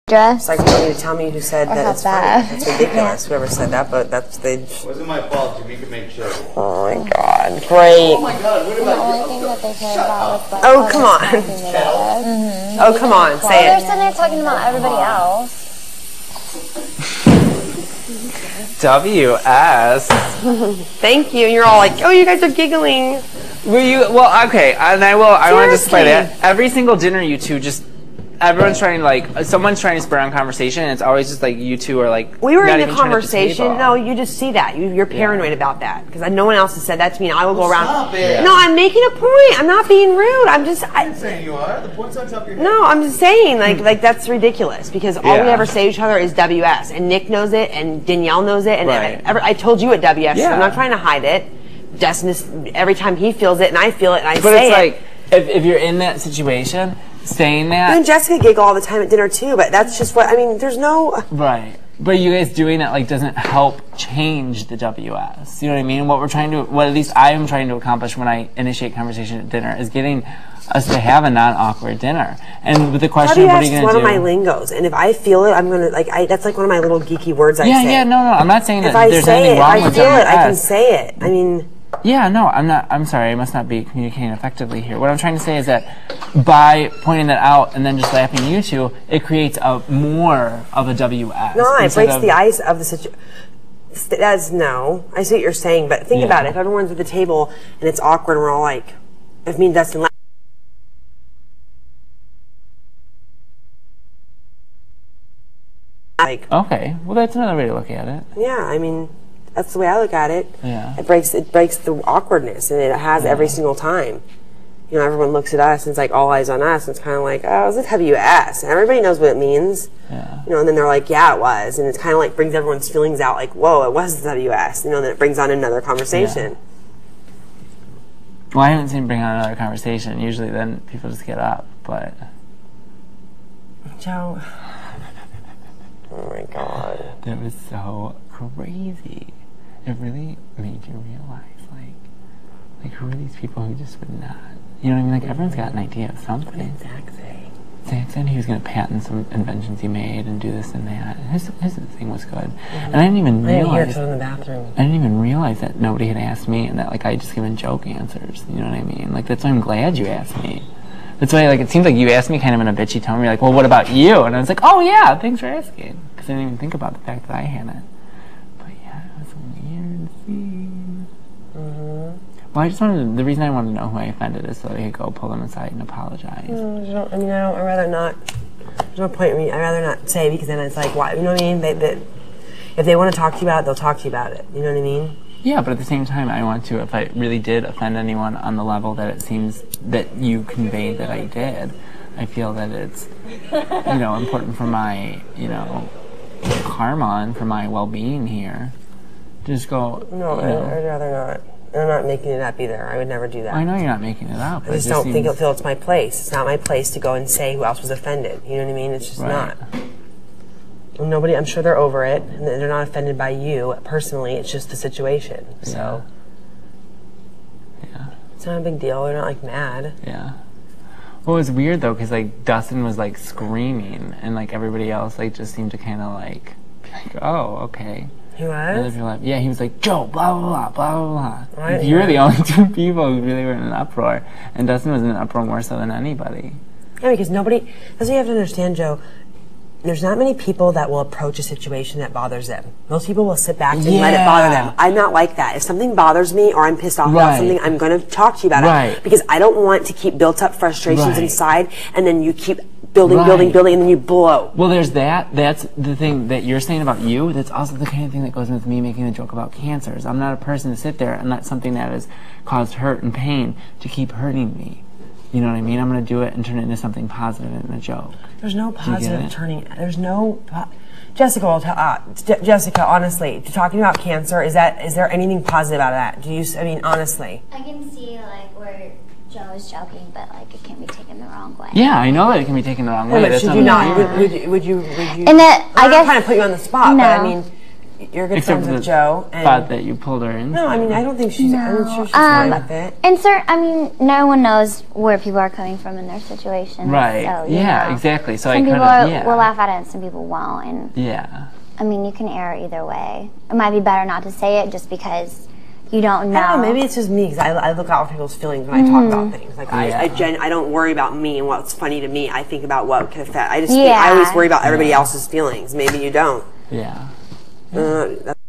Dress. It's like, you don't need to tell me who said that it's funny. That's ridiculous, whoever said that, but that's the... It wasn't my fault, Jamaica made sure. Oh my god, great. Oh my god, what about the only thing that they cared about was like, oh, come on. Oh, come on, say they're it. sitting there talking about everybody else. WS. Thank you. You're all like, oh, you guys are giggling. Were you, well, okay, and I want to display that. Every single dinner you two just, everyone's trying to like, someone's trying to spur on conversation, and it's always just like you two are like, we were not in the even trying to conversation. No, you just see that. You're paranoid about that because no one else has said that to me. And I will go around. Stop it. No, I'm making a point. I'm not being rude. I'm just. I'm saying you are. The point's on top of your head. No, I'm just saying like that's ridiculous because all we ever say to each other is WS, and Nick knows it, and Danielle knows it, and I told you at WS. So I'm not trying to hide it. Dustin is, every time he feels it, and I feel it, and I say it. But it's like if you're in that situation, saying that. Me and Jessica giggle all the time at dinner too, but that's just what I mean. There's no right. But you guys doing it like doesn't help change the WS. You know what I mean? What we're trying to, what at least I am trying to accomplish when I initiate conversation at dinner is getting us to have a non-awkward dinner. And with the question of what are you going to do? That's one of my lingos, and if I feel it, I'm gonna like. that's like one of my little geeky words I say. Yeah, no. I'm not saying that there's If anything wrong with I feel WS. it, I can say it. I mean. Yeah, no, I'm not. I'm sorry, I must not be communicating effectively here. What I'm trying to say is that by pointing that out and then just laughing at you two, it creates more of a WS. No, it breaks the ice of the situation. That's no. I see what you're saying, but think about it. If everyone's at the table and it's awkward, and we're all like, if me and Dustin laugh. Like, okay, well that's another way to look at it. Yeah, I mean. That's the way I look at it. Yeah. It breaks the awkwardness, and it has every single time. You know, everyone looks at us, and it's like all eyes on us, and it's kind of like, oh, it's a WS, and everybody knows what it means. Yeah. You know, and then they're like, yeah, it was, and it's kind of like brings everyone's feelings out, like, whoa, it was the WS. You know, and then it brings on another conversation. Yeah. Well, I haven't seen it bring on another conversation. Usually, then people just get up, but. Joe. Oh my God. That was so crazy. It really made you realize, like who are these people who just would not, you know what I mean? Like, everyone's got an idea of something. What did Zach say? Zach said he was going to patent some inventions he made and do this and that. And his thing was good. And I didn't even realize. I in the bathroom. I didn't even realize that nobody had asked me and that, like, I had just given joke answers. You know what I mean? Like, that's why I'm glad you asked me. That's why, like, it seemed like you asked me kind of in a bitchy tone. You're like, well, what about you? And I was like, oh, yeah, thanks for asking. Because I didn't even think about the fact that I had it. Well, I just wanted, the reason I wanted to know who I offended is so I could go pull them aside and apologize. I'd rather not. There's no point in me. I'd rather not say because then it's like, why? You know what I mean? If they want to talk to you about it, they'll talk to you about it. You know what I mean? Yeah, but at the same time, I want to, if I really did offend anyone on the level that it seems that you conveyed that I did, I feel that it's, you know, important for my, you know, karma and for my well-being here. Just go, no, I'd rather not. I'm not making it up either. I would never do that. I know you're not making it up. I just don't feel it's my place. It's not my place to go and say who else was offended. You know what I mean? It's just not. Nobody, I'm sure they're over it, and they're not offended by you personally. It's just the situation. So, it's not a big deal. They're not like mad. Yeah. Well, it was weird though, because like Dustin was like screaming, and like everybody else like just seemed to kind of like be like, oh, okay. He was? Like, yeah, he was like, Joe, blah, blah, blah, blah, blah. Right, you were the only two people who really were in an uproar. And Dustin was in an uproar more so than anybody. Yeah, because that's what you have to understand, Joe. There's not many people that will approach a situation that bothers them. Most people will sit back and let it bother them. I'm not like that. If something bothers me or I'm pissed off about something, I'm going to talk to you about it. Because I don't want to keep built up frustrations inside and then you keep building, and then you blow. Well, there's that. That's the thing that you're saying about you. That's also the kind of thing that goes with me making a joke about cancers. I'm not a person to sit there and let something that has caused hurt and pain to keep hurting me. You know what I mean? I'm going to do it and turn it into something positive in a joke. There's no positive turning. There's no... Jessica, Jessica, honestly, talking about cancer, is there anything positive out of that? I mean, honestly. I can see, like, where Joe is joking, but, like, it can be taken the wrong way. Yeah, I know that it can be taken the wrong way. But should you not? Would you... And that, I guess... I'm trying to put you on the spot, but I mean... you're good Except friends for with the Joe. And thought that you pulled her in. no, I mean, I don't think she's. I'm sure she's fine with it. I mean, no one knows where people are coming from in their situation. Right. So, you Yeah, know, exactly. So some I people kind of, will laugh at it and some people won't. And Yeah. I mean, you can err either way. It might be better not to say it just because you don't know. I don't know, maybe it's just me because I look out for people's feelings when I talk about things. Like I don't worry about me and what's funny to me. I think about what could affect. I always worry about everybody else's feelings. Maybe you don't. Yeah. That's